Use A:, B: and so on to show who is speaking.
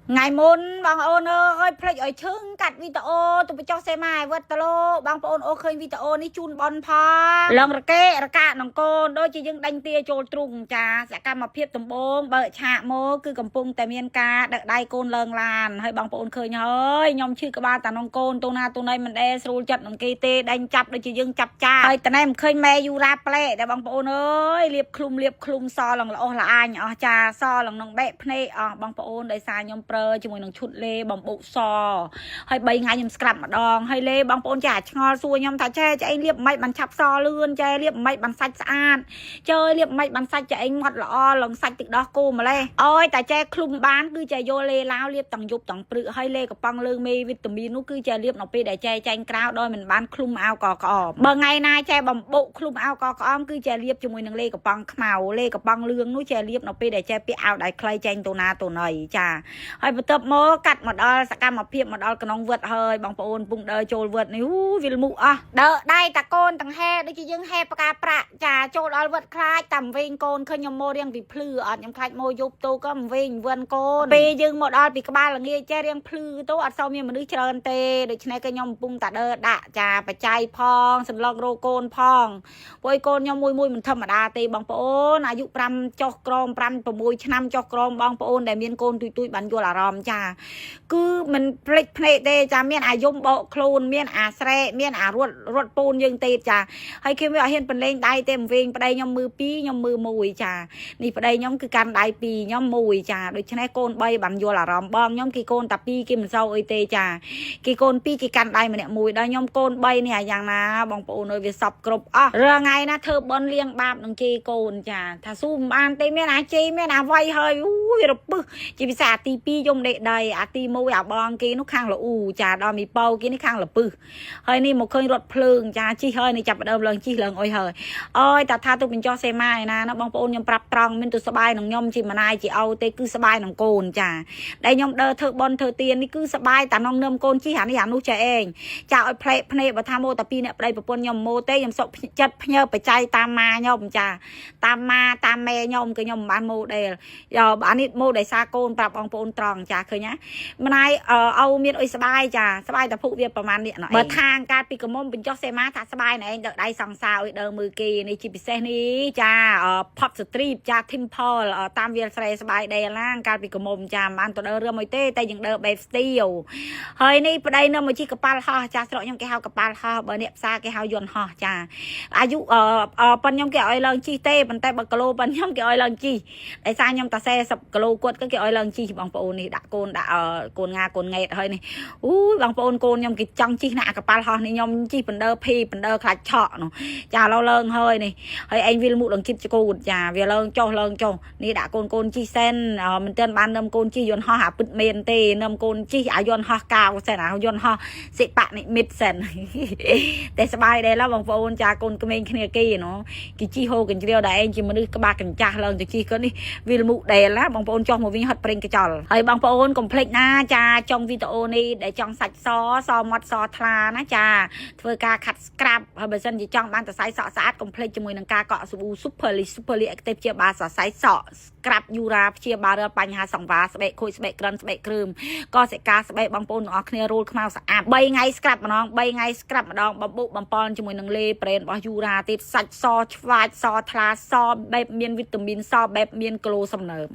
A: ngày môn bằng ôn ơi plek ở chưng cắt video tụi bây cho xe mai vượt talo bằng ôn ô khơi video ní chun bon pha lần ra cả nòng côn đôi chỉ dưng đánh tia trôi trùng trà sẽ cam mà phiết tầm bông bởi chạ mô cứ cầm pung tại miền ca đợi đai côn lờn làn hơi bằng ôn khơi nhơi nhom chư các ba tà nòng côn tô na tô này mình đe sưu chặt nòng kia tê đánh chập đôi chỉ dưng chập cha hơi tà này khơi me yu ra ple để bằng ôn ơi liệp khum so lòng là ô là ai nhỏ trà so lòng nòng bẹ pne bằng ôn để xa nhom cho mình chút lê bằng bộ sò hay bay ngay nhầm scrap mà đòn hay lê bằng ôn chả ngon xuôi nhom thà che cho anh liệp mày bằng chắp so lươn che liệp mày bằng sạch an chơi liệp mày bằng sạch cho anh ngọt lọ lòng sạch từ đó cô mà lê ôi tại che khum bán cứ che vô lê lao liệp tầng dục tầng bự hay lêกับbăng lương mê vitamin nó cứ che liệp nó pi để che tranh cao đôi mình bán khum ao cò bờ ngày nay che bằng bộ khum ao cò cứ che liệp cho mình lêกับbăng màu lêกับbăng lương nó che liệp nó pi để che pi ao đại clay tranh tổ na tổ này chà hay tập mơ cắt một đôi sạc cam một phiệp một đôi cái nông vượt hơi bằng ôn bụng đời trôi vượt níu vì mụ à đỡ đây ta côn tầng he đây chỉ dưng he pa pra trà trôi đôi vượt khai tầm vinh côn khơi nhom mô riêng vì plư ở nhom khai mô dục tô có vinh vườn côn bây dưng một đôi vì các ba là nghe che riêng plư tô ở sau miền mà đứa trơn tê được này cái nhom bụng ta đỡ đạ trà phải chay phong sầm log rô côn phong bôi côn nhom mùi mình thầm mà đa tê bằng ônอายุ5cho crom 5 6 năm cho crom bằng ôn để miền côn tui bắn vô là ròm trà cứ mình plek plek tê cha miền à yum bộ clone miền à sre miền à ruột pôn dương tê cha hay khi mà hiện phần lên đai tem viên vào đây nhom mưa pí nhom mưa mùi cha nị vào đây nhom cứ can đai pí nhom mùi cha được cho nên côn bay bắn vô là ròm bom nhom kỳ côn tập pi kim sau ơi tê cha kỳ côn pi kỳ can đai mà nè mùi đây nhom côn bay nèอย่างណាបងប្អូនអើយវាសពគ្រប់អស់រាល់ថ្ងៃណាធ្វើបនលៀងបាបនឹងជេរកូនចាថាស៊ូមិនបានទេមានអាជេរមានអាវាយហើយវារពឹសជាភាសាទី2យំដេកដីអាទី1អាបងគេនោះខាងលអ៊ូចាដល់មីប៉ោគេនេះខាងលពឹសហើយនេះមកឃើញរត់ភ្លើងចាជីហើយនេះចាប់ដើមឡើងជីឡើងអុយហើយអើយតាថាទៅបញ្ចុះសេម៉ាឯណាបងប្អូនខ្ញុំប្រាប់ត្រង់មានទៅសបាយនឹងខ្ញុំជាម្នាយជាអោទេគឺសបាយនឹងកូនចាដែលខ្ញុំដើរធ្វើបនធ្វើទៀននេះគឺសបាយតានងនឹមកូនជីអានេះអានោះចាឯងចាឲ្យផ្លេកភ្នែកបើថាម៉ូតាពីអ្នកប្តីប្រពន្ធខ្ញុំម៉ូទេខ្ញុំសុកចិត្តភ្ញើបច្ច័យតាមម៉ាខ្ញុំចាតាមម៉ាតាមម៉ែខ្ញុំគឺខ្ញុំមិនបានម៉ូដែលអានេះម៉ូដែលសារកូនប្រាប់បងប្អូនត្រង់ចាឃើញណាម្នាយអោមានអុយសបាយចាសបាយតែភុវាប្រហែលនេះបើខាងការពីកមុំបញ្ចុះសេម៉ាថាសបាយណែឯងដៃសង្សារអុយដើមើលគេនេះជាពិសេសនេះចាផប់ស្ទ្រីបចា Temple តាមវាលស្រែសបាយដែលឡាងការពីកមុំចាមិនបានទៅដើររឿងអុយទេតែយើងដើរ Babe Steel ហើយនេះប្តីនៅមកជីកប៉ាល់ហោះចាស្រុកខ្ញុំគេហៅកប៉ាល់ហោះបើអ្នកផ្សារគេហៅយន្តហោះចាអាយុប៉ុនខ្ញុំគេឲ្យឡើងជីទេប៉ុន្តែបើគីឡូប៉ុនខ្ញុំគេឲ្យឡើងជីដោយសារខ្ញុំតែ40គីឡូគាត់គេឲ្យឡើងជីបងប្អូននេះដាក់កូនដាក់កូនងាកូនង៉េតហើយនេះអូយបងប្អូនកូនខ្ញុំគេចង់ជីណាកប៉ាល់ហោះនេះខ្ញុំជីបណ្ដើភីបណ្ដើខ្លាច់ឆក់នោះចាឡើងហើយនេះហើយឯងវាលមុខឡើងចិត្តចកូតចាវាឡើងចុះនេះដាក់កូនជីសិនមិនទាន់បាននឹមកូនជីយន្តហោះអាពិតមែនទេនឹមកូនជីអាយន្តហោះកៅសិនអាយន្តហោះសិបនិមិត្តសិនតែសបាយដែរបងប្អូនចាកូនក្មេងគ្នាគេណូគេជីហូកញ្ជ្រៀវដែរឯងជាមនុស្សក្បាកញ្ចាស់ឡើងទៅជីគាត់នេះវាលមុខដែរណាបងប្អូនចុះមកវិញហត់ប្រេងកញ្ចល់ហើយបងប្អូនកុំភ្លេចណាចាចង់វីដេអូនេះដែលចង់សាច់សមាត់សថ្លាណាចាធ្វើការខាត់ស្ក្រាប់ហើយបើសិនជាចង់បានសរសៃសក់ស្អាតកុំភ្លេចជាមួយនឹងការកក់សាប៊ូ Superly Active ជាបាសរសៃសក់ស្ក្រាប់យូរ៉ាព្យាបាលបញ្ហាសង្វារស្បែកខូចស្បែកក្រិនស្បែកគ្រើមក៏សិកាស្បែកបងប្អូនទាំងអស់គ្នារូលខ្មៅស្អាត3ថ្ងៃស្ក្រាប់ម្ដង3ថ្ងៃស្ក្រាប់ម្ដងបំបុកបំពន់ជាមួយនឹងលេប្រេនរបស់យូរ៉ាទៀតសាច់សឆ្វាចសថ្លាសបែបមានវីតាមីនសបែបមានគីឡូសំណើម